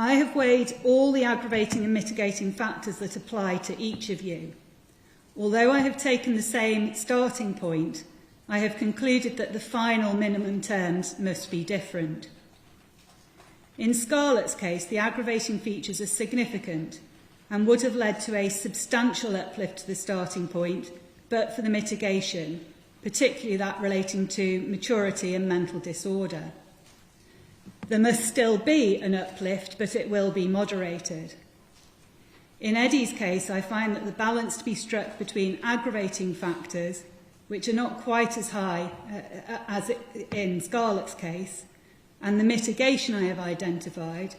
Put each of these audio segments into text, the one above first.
I have weighed all the aggravating and mitigating factors that apply to each of you. Although I have taken the same starting point, I have concluded that the final minimum terms must be different. In Scarlett's case, the aggravating features are significant and would have led to a substantial uplift to the starting point, but for the mitigation, particularly that relating to maturity and mental disorder. There must still be an uplift, but it will be moderated. In Eddie's case, I find that the balance to be struck between aggravating factors, which are not quite as high as in Scarlett's case, and the mitigation I have identified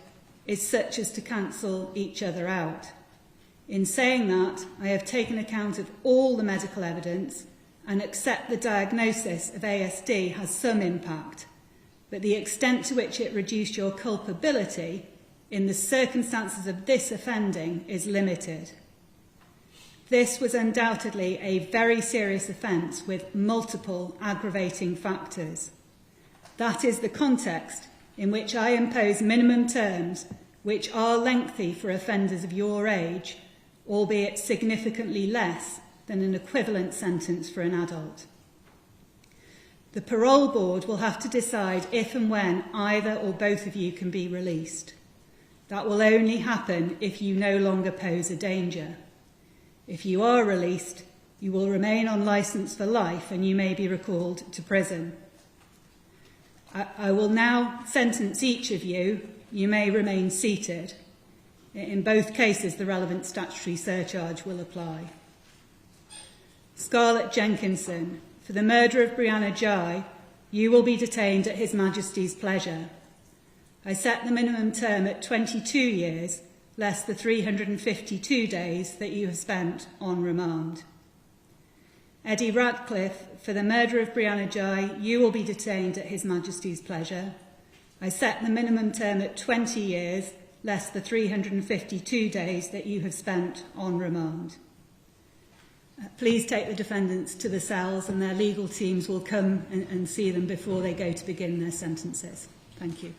is such as to cancel each other out. In saying that, I have taken account of all the medical evidence and accept the diagnosis of ASD has some impact, but the extent to which it reduced your culpability in the circumstances of this offending is limited. This was undoubtedly a very serious offence with multiple aggravating factors. That is the context in which I impose minimum terms which are lengthy for offenders of your age, albeit significantly less than an equivalent sentence for an adult. The parole board will have to decide if and when either or both of you can be released. That will only happen if you no longer pose a danger. If you are released, you will remain on licence for life and you may be recalled to prison. I will now sentence each of you. You may remain seated. In both cases, the relevant statutory surcharge will apply. Scarlett Jenkinson, for the murder of Brianna Ghey, you will be detained at His Majesty's pleasure. I set the minimum term at 22 years, less the 352 days that you have spent on remand. Eddie Ratcliffe, for the murder of Brianna Ghey, you will be detained at His Majesty's pleasure. I set the minimum term at 20 years, less the 352 days that you have spent on remand. Please take the defendants to the cells and their legal teams will come and see them before they go to begin their sentences. Thank you.